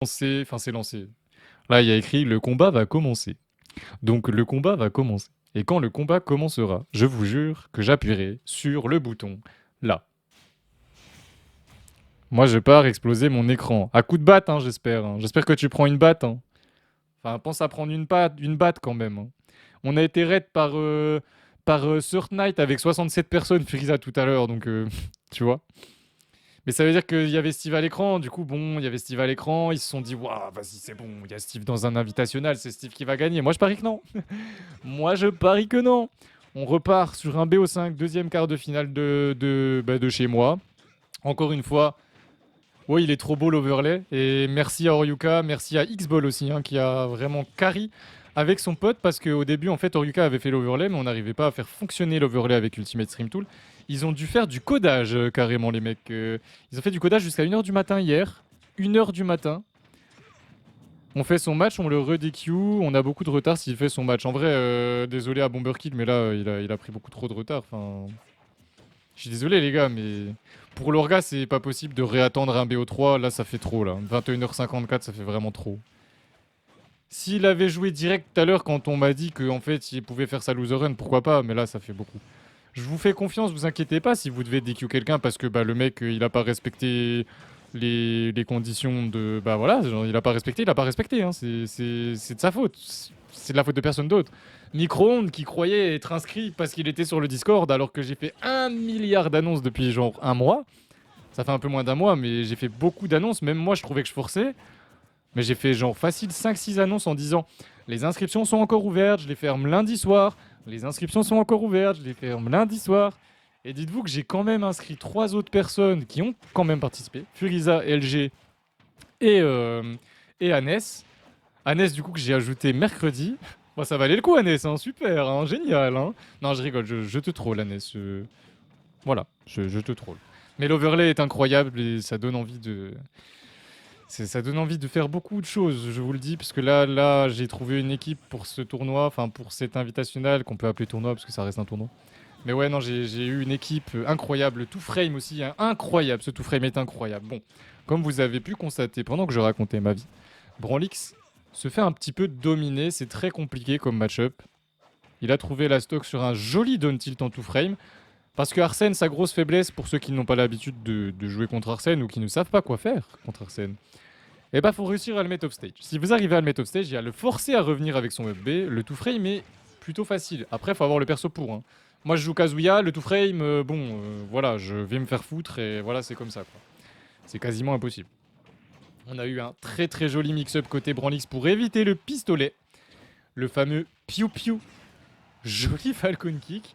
Enfin, c'est lancé. Là, il y a écrit le combat va commencer. Donc, le combat va commencer. Et quand le combat commencera, je vous jure que j'appuierai sur le bouton là. Moi, je pars exploser mon écran. À coup de batte, hein, j'espère. Hein. J'espère que tu prends une batte. Hein. Enfin, pense à prendre une batte quand même. Hein. On a été raid par Third Knight avec 67 personnes, Frieza tout à l'heure, donc tu vois. Mais ça veut dire qu'il y avait Steve à l'écran, du coup, bon, il y avait Steve à l'écran, ils se sont dit, waouh, vas-y, c'est bon, il y a Steve dans un invitational, c'est Steve qui va gagner. Moi, je parie que non. Moi, je parie que non. On repart sur un BO5, deuxième quart de finale de chez moi. Encore une fois, oui, il est trop beau l'overlay. Et merci à Oryuka, merci à Xball aussi, hein, qui a vraiment carry avec son pote. Parce qu'au début, en fait, Oryuka avait fait l'overlay, mais on n'arrivait pas à faire fonctionner l'overlay avec Ultimate Stream Tool. Ils ont dû faire du codage, carrément, les mecs. Ils ont fait du codage jusqu'à 1h du matin hier. 1h du matin. On fait son match, on le re-DQ. On a beaucoup de retard s'il fait son match. En vrai, désolé à Bomberkid, mais là, il a pris beaucoup trop de retard. Enfin, je suis désolé les gars, mais pour l'Orga, c'est pas possible de réattendre un BO3. Là, ça fait trop là. 21h54, ça fait vraiment trop. S'il avait joué direct tout à l'heure quand on m'a dit qu'en fait il pouvait faire sa loser run, pourquoi pas, mais là ça fait beaucoup. Je vous fais confiance, vous inquiétez pas si vous devez DQ quelqu'un parce que bah, le mec il a pas respecté les conditions de. Bah voilà, genre, il a pas respecté, hein. C'est de sa faute. C'est de la faute de personne d'autre. Micro-ondes qui croyait être inscrit parce qu'il était sur le Discord alors que j'ai fait 1 milliard d'annonces depuis genre un mois. Ça fait un peu moins d'un mois, mais j'ai fait beaucoup d'annonces. Même moi, je trouvais que je forçais. Mais j'ai fait genre facile 5-6 annonces en disant les inscriptions sont encore ouvertes, je les ferme lundi soir. Les inscriptions sont encore ouvertes, je les ferme lundi soir. Et dites-vous que j'ai quand même inscrit 3 autres personnes qui ont quand même participé. Furiza, LG et, Annès. Annès du coup que j'ai ajouté mercredi. Bon, ça valait le coup Annès, hein, super, hein, génial. Hein. Non, je rigole, je te troll Annès. Voilà, je te troll. Mais l'overlay est incroyable et ça donne envie de... Ça donne envie de faire beaucoup de choses, je vous le dis, parce que là, j'ai trouvé une équipe pour ce tournoi, enfin pour cet invitational qu'on peut appeler tournoi parce que ça reste un tournoi. Mais ouais, non, j'ai eu une équipe incroyable, tout frame aussi, hein, incroyable, ce tout frame est incroyable. Bon, comme vous avez pu constater pendant que je racontais ma vie, Branlix se fait un petit peu dominer, c'est très compliqué comme match-up. Il a trouvé la stock sur un joli down tilt en tout frame. Parce que Arsène, sa grosse faiblesse, pour ceux qui n'ont pas l'habitude de jouer contre Arsène ou qui ne savent pas quoi faire contre Arsène, et bah faut réussir à le mettre off stage. Si vous arrivez à le mettre off stage, il y a le forcer à revenir avec son FB. Le tout frame est plutôt facile. Après, faut avoir le perso pour. Hein. Moi, je joue Kazuya, le tout frame, voilà, je vais me faire foutre et voilà, c'est comme ça. Quoi. C'est quasiment impossible. On a eu un très très joli mix-up côté Branlix pour éviter le pistolet. Le fameux Piu Piu. Joli Falcon Kick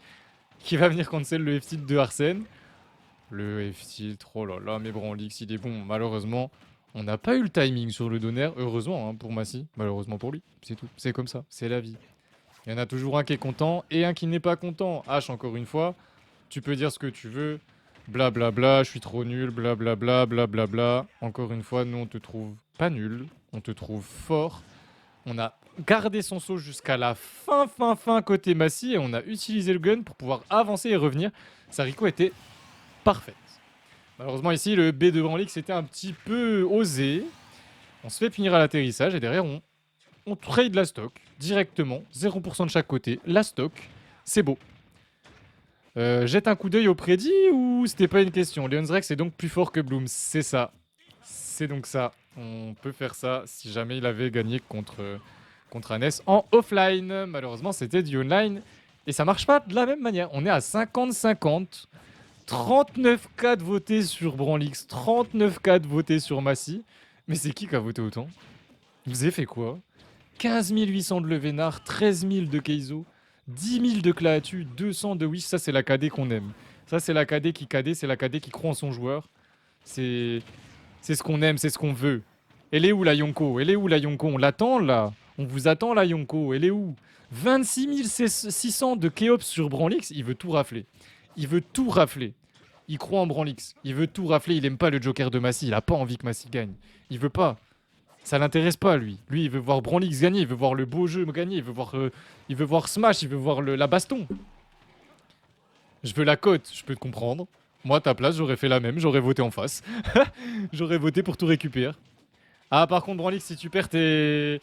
qui va venir cancel le F-tilt de Arsène. Le F-tilt, oh là là, mais Branlix, il est bon. Malheureusement, on n'a pas eu le timing sur le donner. Heureusement hein, pour Massy, malheureusement pour lui. C'est tout. C'est comme ça, c'est la vie. Il y en a toujours un qui est content et un qui n'est pas content. H, encore une fois, tu peux dire ce que tu veux. Blablabla, bla bla, je suis trop nul, blablabla, blablabla. Bla bla. Encore une fois, nous, on te trouve pas nul. On te trouve fort. On a gardé son saut jusqu'à la fin côté Massy et on a utilisé le gun pour pouvoir avancer et revenir. Sa Rico était parfaite. Malheureusement ici le B de Branlix était un petit peu osé. On se fait punir à l'atterrissage et derrière on trade la stock directement. 0% de chaque côté. La stock. C'est beau. Jette un coup d'œil au prédit ou c'était pas une question. Leon's Rex est donc plus fort que Bloom. C'est ça. C'est donc ça. On peut faire ça si jamais il avait gagné contre Annès en offline. Malheureusement c'était du online. Et ça marche pas de la même manière. On est à 50-50. 39 de votés sur Branlix, 39 votés sur Massy. Mais c'est qui a voté autant? Vous avez fait quoi? 15 800 de Levénard, 13 000 de Keizo, 10 000 de Klaatu, 200 de Wish. Ça, c'est la KD qu'on aime. Ça, c'est la KD, c'est la KD qui croit en son joueur. C'est ce qu'on aime, c'est ce qu'on veut. Elle est où la Yonko? Elle est où la Yonko? On l'attend là. On vous attend la Yonko. Elle est où? 26 600 de Keops sur Branlix. Il veut tout rafler. Il veut tout rafler. Il croit en Branlix. Il veut tout rafler. Il aime pas le Joker de Massy. Il a pas envie que Massy gagne. Il veut pas. Ça l'intéresse pas lui. Lui, il veut voir Branlix gagner. Il veut voir le beau jeu gagner. Il veut voir Smash. Il veut voir la baston. Je veux la cote. Je peux te comprendre. Moi, à ta place, j'aurais fait la même. J'aurais voté en face. J'aurais voté pour tout récupérer. Ah, par contre, Branlix, si tu perds tes.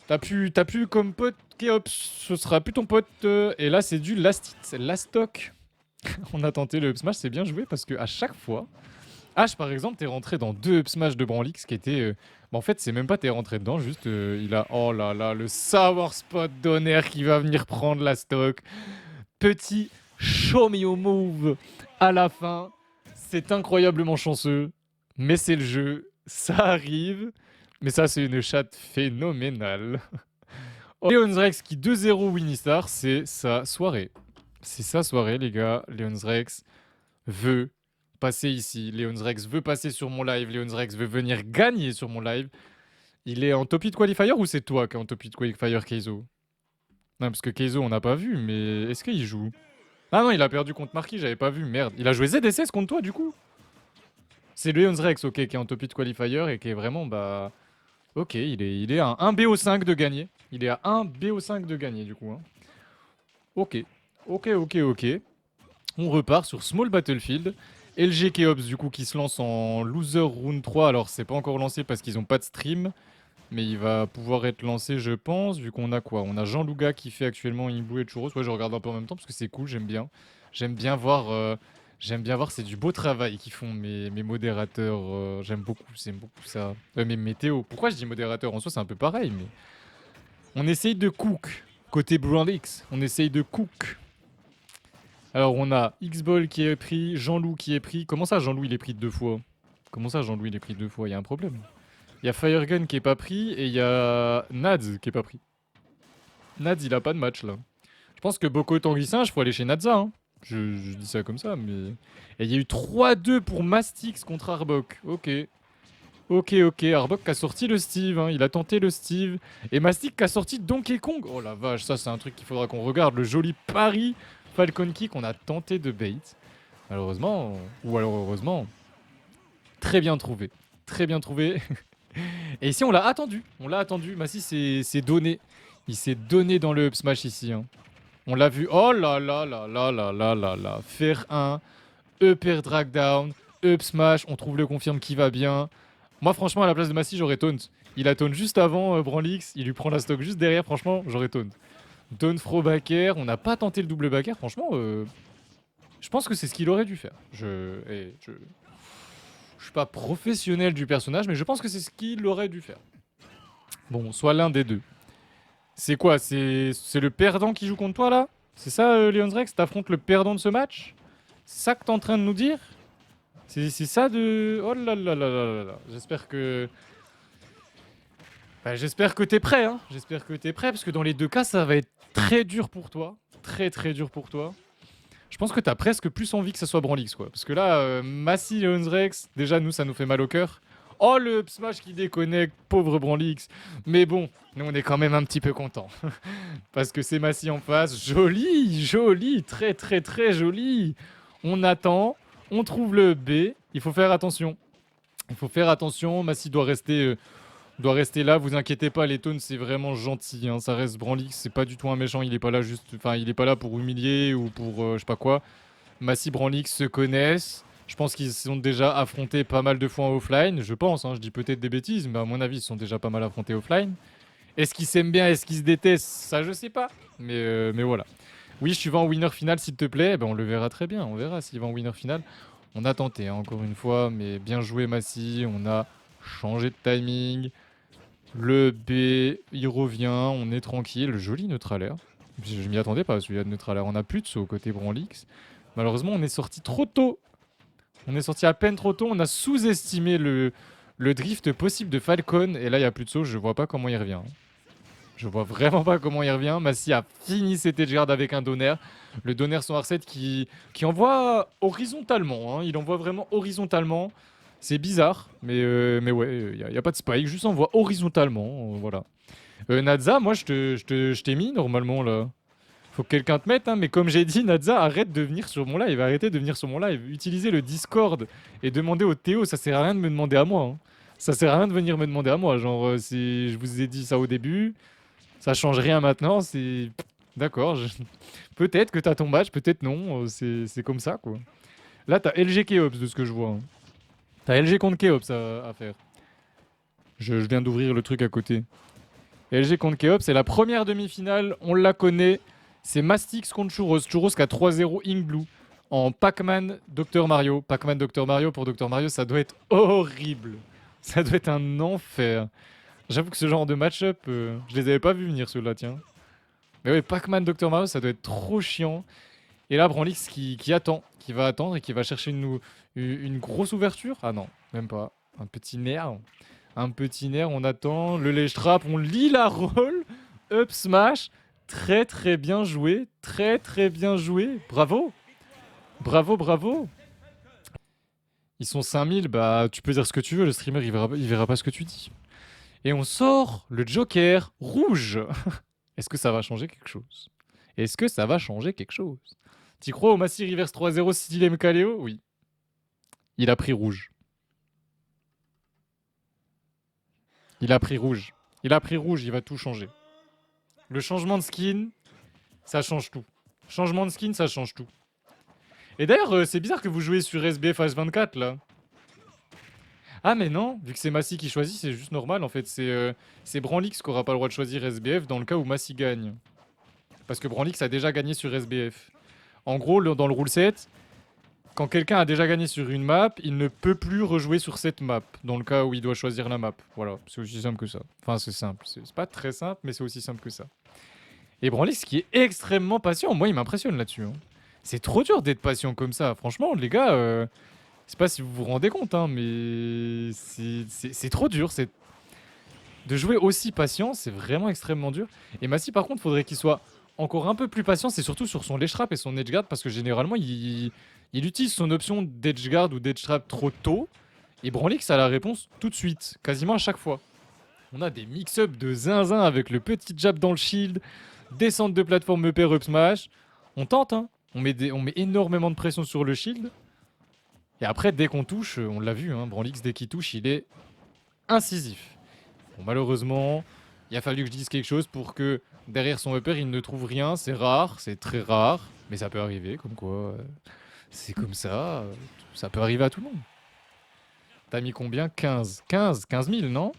T'as plus comme pote Keops, ce sera plus ton pote. Et là, c'est du last hit, last stock. On a tenté le up smash, c'est bien joué parce que à chaque fois. H, par exemple, t'es rentré dans 2 up smash de Branlix qui étaient. Bah, en fait, c'est même pas t'es rentré dedans, juste il a. Oh là là, le sour spot d'honneur qui va venir prendre la stock. Petit show me your move à la fin. C'est incroyablement chanceux, mais c'est le jeu, ça arrive. Mais ça, c'est une chatte phénoménale. Leon's Rex qui 2-0 Winnistar, c'est sa soirée. C'est sa soirée, les gars. Leon's Rex veut passer ici. Leon's Rex veut passer sur mon live. Leon's Rex veut venir gagner sur mon live. Il est en top 8 qualifier ou c'est toi qui es en top 8 qualifier, Keizo? Non, parce que Keizo, on n'a pas vu, mais est-ce qu'il joue? Ah non, il a perdu contre Marquis, j'avais pas vu, merde. Il a joué ZSS contre toi, du coup? C'est Leon's Rex, ok, qui est en top 8 qualifier et qui est vraiment, bah... Ok, il est à un BO5 de gagner. Il est à 1 BO5 de gagner, du coup. Hein. Ok. Ok. On repart sur Small Battlefield. LG Keops, du coup, qui se lance en Loser Round 3. Alors, c'est pas encore lancé parce qu'ils ont pas de stream. Mais il va pouvoir être lancé, je pense, vu qu'on a quoi? On a Jean Louga qui fait actuellement Imbou et Churros. Ouais, je regarde un peu en même temps parce que c'est cool, j'aime bien. J'aime bien voir... c'est du beau travail qu'ils font mes modérateurs. J'aime beaucoup ça. Mes météos. Pourquoi je dis modérateur? En soi, c'est un peu pareil, mais... On essaye de cook. Côté Brandix, on essaye de cook. Alors, on a X-Ball qui est pris, Jean-Loup qui est pris. Comment ça, Jean-Loup, il est pris 2 fois? Comment ça, Jean-Loup, il est pris 2 fois? Il y a un problème. Il y a Firegun qui est pas pris et il y a Nads qui est pas pris. Nads, il a pas de match là. Je pense que Boko Tanguy Singe, faut aller chez Nadza. Hein. Je dis ça comme ça, mais. Et il y a eu 3-2 pour Mastix contre Arbok. Ok. Arbok qui a sorti le Steve. Hein. Il a tenté le Steve. Et Mastix qui a sorti Donkey Kong. Oh la vache, ça c'est un truc qu'il faudra qu'on regarde. Le joli pari Falcon Kick qu'on a tenté de bait. Malheureusement, ou alors heureusement, très bien trouvé. Très bien trouvé. Et ici, on l'a attendu. On l'a attendu. Massi s'est donné. Il s'est donné dans le up smash ici. Hein. On l'a vu. Oh là là là là là là là là. Faire un upper drag down, up smash. On trouve le confirme qui va bien. Moi, franchement, à la place de Massi, j'aurais taunt. Il a taunt juste avant Branlix. Il lui prend la stock juste derrière. Franchement, j'aurais taunt. Taunt fro backer. On n'a pas tenté le double backer. Franchement, je pense que c'est ce qu'il aurait dû faire. Je suis pas professionnel du personnage, mais je pense que c'est ce qu'il aurait dû faire. Bon, soit l'un des deux. C'est quoi? C'est le perdant qui joue contre toi là? C'est ça, Leon's Rex? T'affrontes le perdant de ce match? C'est ça que t'es en train de nous dire? C'est ça de... Oh là là là là là. J'espère que... Bah, j'espère que t'es prêt, hein. J'espère que t'es prêt, parce que dans les deux cas, ça va être très dur pour toi. Très dur pour toi. Je pense que t'as presque plus envie que ça soit Branlix, quoi. Parce que là, Massy, Leon's Rex, déjà, nous, ça nous fait mal au cœur. Oh, le up smash qui déconnecte, pauvre Branlix. Mais bon, nous, on est quand même un petit peu contents. Parce que c'est Massy en face. Joli, très joli. On attend, on trouve le B. Il faut faire attention. Massy doit rester là. Vous inquiétez pas, les tones, c'est vraiment gentil. Hein. Ça reste Branlix, c'est pas du tout un méchant. Il est pas là juste, enfin, il est pas là pour humilier ou pour je sais pas quoi. Massy, Branlix se connaissent. Je pense qu'ils se sont déjà affrontés pas mal de fois en offline. Je pense, hein, je dis peut-être des bêtises, mais à mon avis, ils se sont déjà pas mal affrontés offline. Est-ce qu'ils s'aiment bien, est-ce qu'ils se détestent? Ça, je sais pas. Mais voilà. Oui, je suis en winner final, s'il te plaît. Ben, on le verra très bien. On verra s'il va en winner final. On a tenté, hein, encore une fois, mais bien joué, Massy. On a changé de timing. Le B, il revient. On est tranquille. Joli neutralaire. Je m'y attendais pas, celui-là de neutralaire. On a plus de saut côté Branlix. Malheureusement, on est sorti trop tôt. On est sorti à peine trop tôt. On a sous-estimé le drift possible de Falcon. Et là, il n'y a plus de saut. Je vois pas comment il revient. Je vois vraiment pas comment il revient. Massy a fini ses edgeguard avec un donner. Le donner son R7 qui envoie horizontalement. Hein. Il envoie vraiment horizontalement. C'est bizarre, mais ouais, il n'y a pas de spike. Juste envoie horizontalement. Voilà. Nadza, moi, je t'ai mis normalement là. Faut que quelqu'un te mette, hein, mais comme j'ai dit, Nadza, arrête de venir sur mon live. Arrêtez de venir sur mon live. Utilisez le Discord et demandez au Théo. Ça sert à rien de me demander à moi. Hein. Ça sert à rien de venir me demander à moi. Genre, je vous ai dit ça au début. Ça change rien maintenant, c'est... D'accord, peut-être que t'as ton match, peut-être non, c'est comme ça, quoi. Là, t'as LG Keops, de ce que je vois. Hein. T'as LG contre Keops à faire. Je viens d'ouvrir le truc à côté. LG contre Keop, c'est la première demi-finale, on la connaît. C'est Mastix contre Churros. Churros qui a 3-0 Ink Blue en Pac-Man Dr Mario. Pac-Man Dr Mario pour Dr Mario, ça doit être horrible. Ça doit être un enfer. J'avoue que ce genre de match-up, je les avais pas vus venir ceux-là, tiens. Mais ouais, Pac-Man Dr Mario, ça doit être trop chiant. Et là, Branlix qui attend, qui va attendre et qui va chercher une grosse ouverture. Ah non, même pas. Un petit nerf. Un petit nerf, on attend. Le ledge trap, on lit la roll. Up smash. Très très bien joué. Très très bien joué. Bravo. Bravo, bravo. Ils sont 5000, bah tu peux dire ce que tu veux, le streamer il verra pas ce que tu dis. Et on sort le Joker rouge. Est-ce que ça va changer quelque chose? Est-ce que ça va changer quelque chose? T'y crois au Massy Reverse 3-0 style MKLeo? Oui. Il a pris rouge. Il a pris rouge. Il a pris rouge, il va tout changer. Le changement de skin, ça change tout. Changement de skin, ça change tout. Et d'ailleurs, c'est bizarre que vous jouez sur SBF H24 là. Ah mais non, vu que c'est Massy qui choisit, c'est juste normal en fait. C'est Branlix qui aura pas le droit de choisir SBF dans le cas où Massy gagne. Parce que Branlix a déjà gagné sur SBF. En gros, dans le rule set, quand quelqu'un a déjà gagné sur une map, il ne peut plus rejouer sur cette map, dans le cas où il doit choisir la map. Voilà, c'est aussi simple que ça. Enfin, c'est simple. C'est pas très simple, mais c'est aussi simple que ça. Et Branlix qui est extrêmement patient, moi il m'impressionne là-dessus. Hein. C'est trop dur d'être patient comme ça. Franchement, les gars, je sais pas si vous vous rendez compte, hein, mais c'est trop dur. De jouer aussi patient, c'est vraiment extrêmement dur. Et Massy, par contre, faudrait qu'il soit encore un peu plus patient, c'est surtout sur son ledge trap et son edge guard, parce que généralement, il utilise son option d'edge guard ou d'edge trap trop tôt, et Branlix a la réponse tout de suite, quasiment à chaque fois. On a des mix-up de zinzin avec le petit jab dans le shield, descente de plateforme EP up smash. On tente, hein. On met énormément de pression sur le shield. Et après, dès qu'on touche, on l'a vu, hein, Branlix, dès qu'il touche, il est incisif. Bon, malheureusement, il a fallu que je dise quelque chose pour que derrière son upper, il ne trouve rien. C'est rare, c'est très rare, mais ça peut arriver, comme quoi. C'est comme ça, ça peut arriver à tout le monde. T'as mis combien? 15 000, non?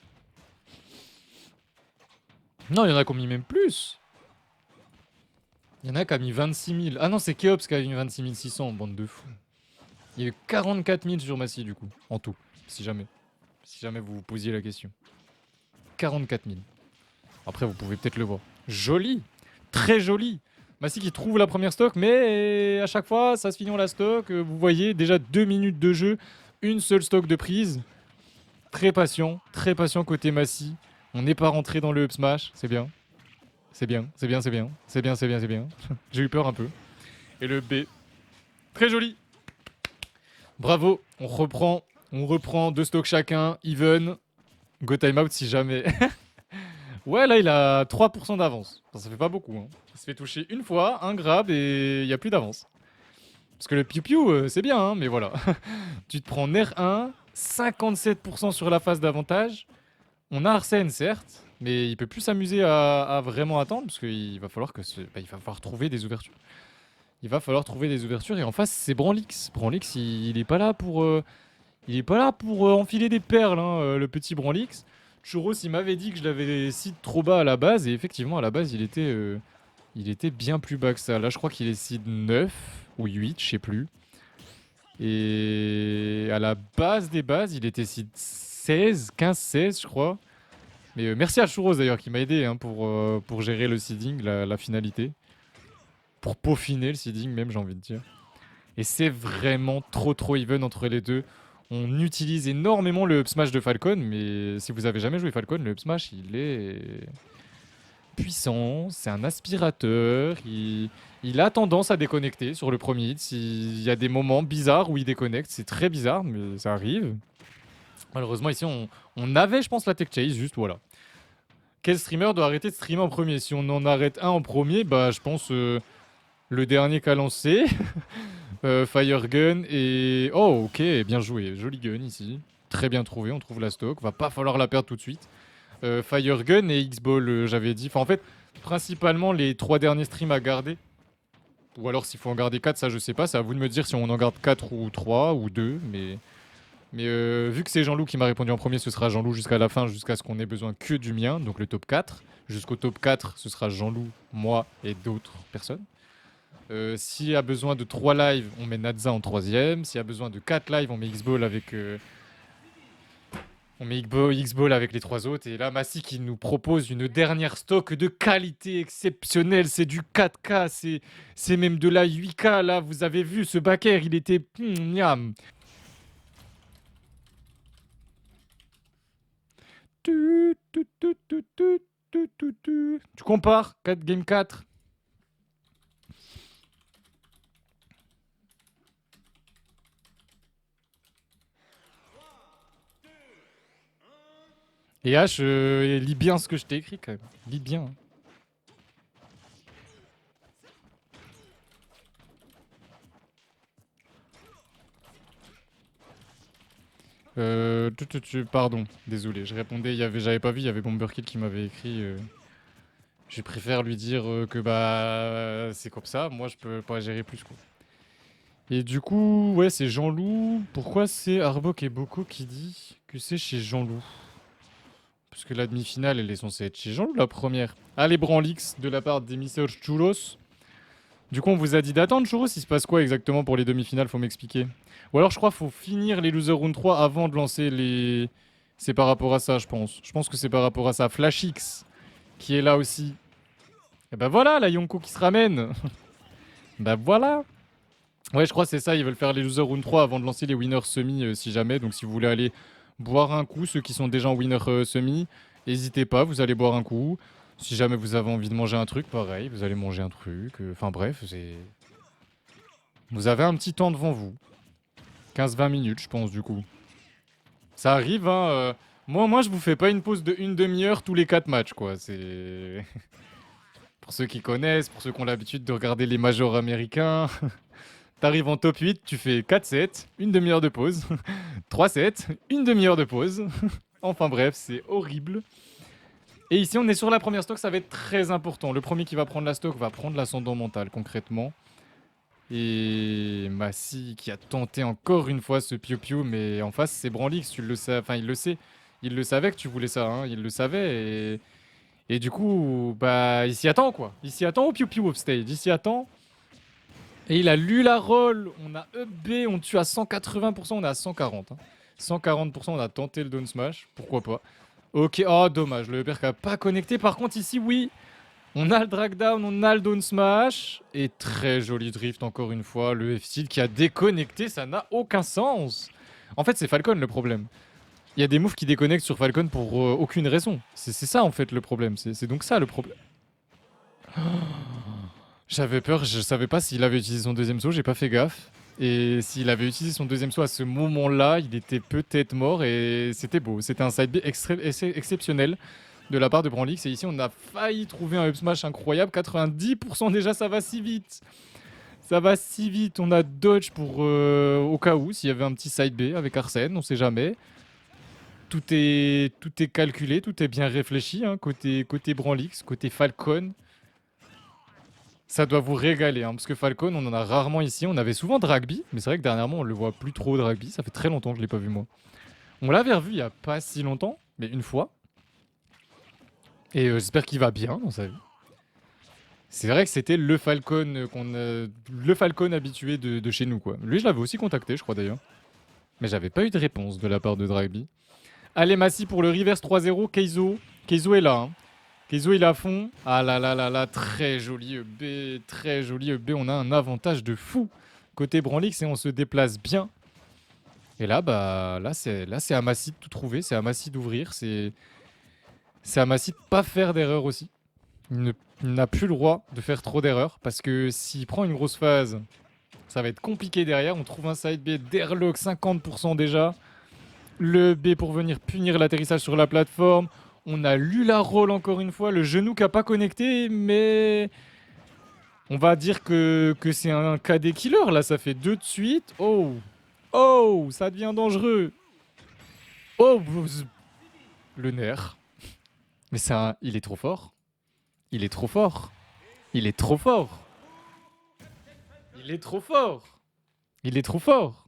Non, il y en a qui ont mis même plus. Il y en a qui ont mis 26 000. Ah non, c'est Keops qui a mis 26 600, bande de fous. Il y a eu 44 000 sur Massy, du coup, en tout, si jamais. Si jamais vous vous posiez la question. 44 000. Après, vous pouvez peut-être le voir. Joli, très joli. Massy qui trouve la première stock, mais à chaque fois, ça se finit en la stock. Vous voyez, déjà 2 minutes de jeu, une seule stock de prise. Très patient côté Massy. On n'est pas rentré dans le up smash, c'est bien. C'est bien, c'est bien, c'est bien. C'est bien, c'est bien, c'est bien. J'ai eu peur un peu. Et le B, très joli. Bravo, on reprend 2 stocks chacun, even. Go timeout si jamais. Ouais, là, il a 3% d'avance. Ça fait pas beaucoup. Hein. Il se fait toucher une fois, un grab et il n'y a plus d'avance. Parce que le piou-piou, c'est bien, hein, mais voilà. Tu te prends Nair 1, 57% sur la phase d'avantage. On a Arsène, certes, mais il peut plus s'amuser à vraiment attendre parce qu'il va falloir il va falloir trouver des ouvertures. Il va falloir trouver des ouvertures et en face, c'est Branlix. Branlix, il est pas là pour, enfiler des perles, hein, le petit Branlix. Churros, il m'avait dit que je l'avais seed trop bas à la base, et effectivement, à la base, il était bien plus bas que ça. Là, je crois qu'il est seed 9 ou 8, je sais plus. Et à la base des bases, il était seed 16, 15, 16, je crois. Mais merci à Churros d'ailleurs, qui m'a aidé hein, pour gérer le seeding, la finalité. Pour peaufiner le seeding, même, j'ai envie de dire. Et c'est vraiment trop even entre les deux. On utilise énormément le up smash de Falcon, mais si vous avez jamais joué Falcon, le up smash, il est puissant, c'est un aspirateur, il a tendance à déconnecter sur le premier hit. Il y a des moments bizarres où il déconnecte, c'est très bizarre, mais ça arrive. Malheureusement, ici, on avait, je pense, la tech chase, juste, voilà. Quel streamer doit arrêter de streamer en premier? Si on en arrête un en premier, bah, je pense le dernier qu'a lancé. Fire Gun et... Oh, ok, bien joué. Joli gun ici. Très bien trouvé, on trouve la stock. Va pas falloir la perdre tout de suite. Fire Gun et X-Ball, j'avais dit. Enfin, en fait, principalement les 3 derniers streams à garder. Ou alors s'il faut en garder 4, ça je sais pas. C'est à vous de me dire si on en garde 4 ou 3 ou 2. Mais Mais vu que c'est Jean-Loup qui m'a répondu en premier, ce sera Jean-Loup jusqu'à la fin, jusqu'à ce qu'on ait besoin que du mien, donc le top 4. Jusqu'au top 4, ce sera Jean-Loup, moi et d'autres personnes. S'il y a besoin de 3 lives, on met Nadza en troisième. S'il y a besoin de 4 lives, on met X-Ball avec... on met X-Ball avec les 3 autres. Et là, Massy qui nous propose une dernière stock de qualité exceptionnelle. C'est du 4K, c'est même de la 8K. Là, vous avez vu, ce backer, il était... Miam. Tu compares 4 game 4. Et H, lis bien ce que je t'ai écrit quand même. Lis bien. Pardon, désolé, je répondais, j'avais pas vu, il y avait Bomberkill qui m'avait écrit. Je préfère lui dire que bah c'est comme ça, moi je peux pas gérer plus quoi. Et du coup, ouais, c'est Jean-Loup. Pourquoi c'est Arbok et Boko qui dit que c'est chez Jean-Loup? Parce que la demi-finale, elle est censée être chez Jean-Loup la première. Allez, Branlix de la part d'émissaire Churros. Du coup, on vous a dit d'attendre, Churros. Il se passe quoi exactement pour les demi-finales? Faut m'expliquer. Ou alors, je crois qu'il faut finir les Loser Round 3 avant de lancer les. C'est par rapport à ça, je pense. Je pense que c'est par rapport à ça. Flash X, qui est là aussi. Et bah voilà, la Yonko qui se ramène. Bah voilà. Ouais, je crois que c'est ça. Ils veulent faire les Loser Round 3 avant de lancer les Winners Semi, si jamais. Donc, si vous voulez aller boire un coup, ceux qui sont déjà en Winner Semi, n'hésitez pas, vous allez boire un coup. Si jamais vous avez envie de manger un truc, pareil, vous allez manger un truc. Enfin bref, c'est... Vous avez un petit temps devant vous. 15-20 minutes, je pense, du coup. Ça arrive, hein. Moi, je vous fais pas une pause de une demi-heure tous les 4 matchs, quoi. C'est... Pour ceux qui connaissent, pour ceux qui ont l'habitude de regarder les majors américains. T'arrives en top 8, tu fais 4 sets, une demi-heure de pause. 3 sets, une demi-heure de pause. Enfin bref, c'est horrible. Et ici, on est sur la première stock, ça va être très important. Le premier qui va prendre la stock va prendre l'ascendant mental, concrètement. Et Massy qui a tenté encore une fois ce piou-piou, mais en face, c'est Branlix, tu le sais. Enfin, il le sait. Il le savait que tu voulais ça, hein. Il le savait. Et du coup, bah, il s'y attend, quoi. Il s'y attend au piou-piou offstage. Il s'y attend. Et il a lu la roll. On a up-B, on tue à 180%, on est à 140. Hein. 140%, on a tenté le down smash. Pourquoi pas. Ok, oh dommage, le uppercut n'a pas connecté. Par contre ici, oui, on a le drag down, on a le down smash. Et très joli drift encore une fois. Le F-Seed qui a déconnecté, ça n'a aucun sens. En fait, c'est Falcon le problème. Il y a des moves qui déconnectent sur Falcon pour aucune raison. C'est ça en fait le problème. C'est donc ça le problème. J'avais peur, je savais pas s'il avait utilisé son deuxième saut, j'ai pas fait gaffe. Et s'il avait utilisé son deuxième saut à ce moment-là, il était peut-être mort et c'était beau. C'était un side B exceptionnel de la part de Branlix. Et ici, on a failli trouver un up smash incroyable. 90% déjà, ça va si vite. Ça va si vite. On a dodge pour au cas où, s'il y avait un petit side B avec Arsène, on sait jamais. Tout est calculé, tout est bien réfléchi, hein, côté Branlix, côté Falcon. Ça doit vous régaler, hein, parce que Falcon, on en a rarement ici. On avait souvent Dragby, mais c'est vrai que dernièrement, on le voit plus trop Dragby. Ça fait très longtemps que je l'ai pas vu, moi. On l'avait revu il y a pas si longtemps, mais une fois. Et j'espère qu'il va bien dans sa vie. C'est vrai que c'était le Falcon le Falcon habitué de chez nous, quoi. Lui, je l'avais aussi contacté, je crois d'ailleurs. Mais j'avais pas eu de réponse de la part de Dragby. Allez, Massy pour le reverse 3-0. Keizo. Keizo est là, hein. Keizo, il est à fond. Ah là là là là, très joli EB, très joli EB. On a un avantage de fou côté Branlix et on se déplace bien. Et là, bah, là c'est à Massy de tout trouver, c'est à Massy d'ouvrir, c'est à Massy de pas faire d'erreur aussi. Il n'a plus le droit de faire trop d'erreurs parce que s'il prend une grosse phase, ça va être compliqué derrière. On trouve un side B d'Airlock 50% déjà. Le B pour venir punir l'atterrissage sur la plateforme. On a lu la roll encore une fois. Le genou qui n'a pas connecté, mais... On va dire que c'est un KD killer, là. Ça fait 2 de suite. Oh. Oh, ça devient dangereux. Oh. Le nerf. Mais ça, il est trop fort. Il est trop fort. Il est trop fort. Il est trop fort. Il est trop fort.